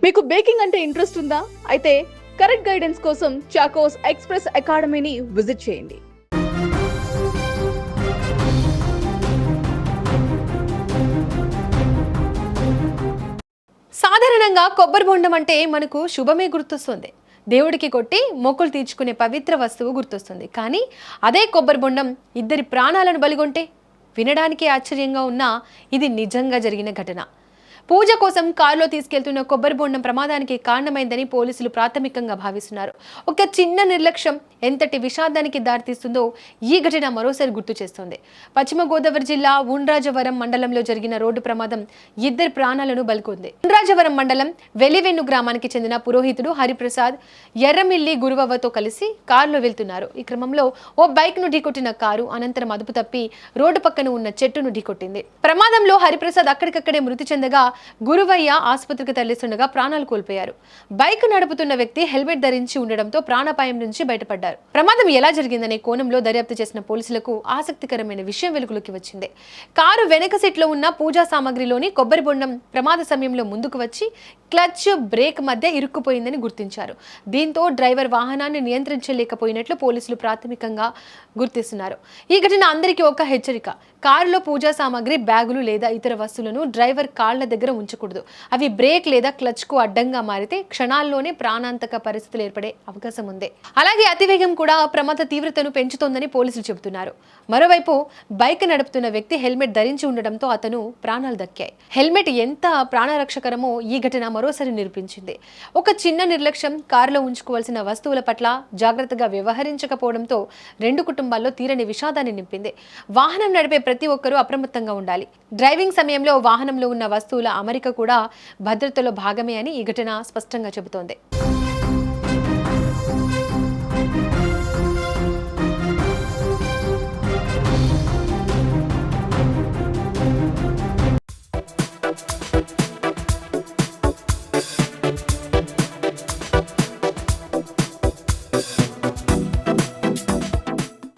మీకు బేకింగ్ అంటే ఇంట్రెస్ట్ ఉందా? అయితే కరెక్ట్ గైడెన్స్ కోసం చాకోస్ ఎక్స్‌ప్రెస్ అకాడమీని విజిట్ చేయండి. సాధారణంగా కొబ్బరి బొండం అంటే మనకు శుభమే గుర్తొస్తుంది. దేవుడికి కొట్టి మొక్కులు తీర్చుకునే పవిత్ర వస్తువు గుర్తొస్తుంది. కానీ అదే కొబ్బరి బొండం ఇద్దరి ప్రాణాలను బలిగొంటే వినడానికి ఆశ్చర్యంగా ఉన్నా ఇది నిజంగా జరిగిన ఘటన. పూజ కోసం కారులో తీసుకెళ్తున్న కొబ్బరి బొండం ప్రమాదానికి కారణమైందని పోలీసులు ప్రాథమికంగా భావిస్తున్నారు. ఒక చిన్న నిర్లక్ష్యం ఎంతటి విషాదానికి దారితీస్తుందో ఈ ఘటన మరోసారి గుర్తు చేస్తోంది. పశ్చిమ గోదావరి జిల్లా ఉండ్రాజవరం మండలంలో జరిగిన రోడ్డు ప్రమాదం ఇద్దరి ప్రాణాలను బలికొంది. ఉండ్రాజవరం మండలం వెలివెన్ను గ్రామానికి చెందిన పురోహితుడు హరిప్రసాద్ ఎర్రమిల్లి గురువవ్వతో కలిసి కారులో వెళ్తున్నారు. ఈ క్రమంలో ఓ బైక్ ను ఢీకొట్టిన కారు అనంతరం అదుపు తప్పి రోడ్డు పక్కన ఉన్న చెట్టును ఢీకొట్టింది. ప్రమాదంలో హరిప్రసాద్ అక్కడికక్కడే మృతి చెందగా గురువయ్య ఆసుపత్రికి తరలిస్తుండగా ప్రాణాలు కోల్పోయారు. బైక్ నడుపుతున్న వ్యక్తి హెల్మెట్ ధరించి ఉండడంతో ప్రాణాపాయం నుంచి బయటపడ్డారు. ప్రమాదం ఎలా జరిగిందనే కోణంలో దర్యాప్తు చేసిన పోలీసులకు ఆసక్తికరమైన విషయం వెలుగులోకి వచ్చింది. కారు వెనక సీట్లో ఉన్న పూజా సామాగ్రిలోని కొబ్బరి బొండం ప్రమాద సమయంలో ముందుకు వచ్చి క్లచ్ బ్రేక్ మధ్య ఇరుక్కుపోయిందని గుర్తించారు. దీంతో డ్రైవర్ వాహనాన్ని నియంత్రించలేకపోయినట్లు పోలీసులు ప్రాథమికంగా గుర్తిస్తున్నారు. ఈ ఘటన అందరికీ ఒక హెచ్చరిక. కారులో పూజా సామాగ్రి, బ్యాగులు లేదా ఇతర వస్తువులను డ్రైవర్ కాళ్ల దగ్గర ఉంచకూడదు. అవి బ్రేక్ లేదా క్లచ్ కు అడ్డంగా మారితే క్షణాల్లోనే ప్రాణాంతక పరిస్థితులు ఏర్పడే అవకాశం ఉంది. అలాగే అతివేగం కూడా ప్రమాద తీవ్రతను పెంచుతోందని పోలీసులు చెబుతున్నారు. మరోవైపు బైక్ నడుపుతున్న వ్యక్తి హెల్మెట్ ధరించి ఉండడంతో అతను ప్రాణాలు దక్కాయి. హెల్మెట్ ఎంత ప్రాణరక్షకరమో ఈ ఘటన మరోసారి నిరూపించింది. ఒక చిన్న నిర్లక్ష్యం కారులో ఉంచుకోవాల్సిన వస్తువుల పట్ల జాగ్రత్తగా వ్యవహరించకపోవడంతో రెండు కుటుంబాల్లో తీరని విషాదాన్ని నింపింది. వాహనం నడిపే ప్రతి ఒక్కరూ అప్రమత్తంగా ఉండాలి. డ్రైవింగ్ సమయంలో వాహనంలో ఉన్న వస్తువుల అమరిక కూడా భద్రతలో భాగమే అని ఈ ఘటన స్పష్టంగా చెబుతోంది.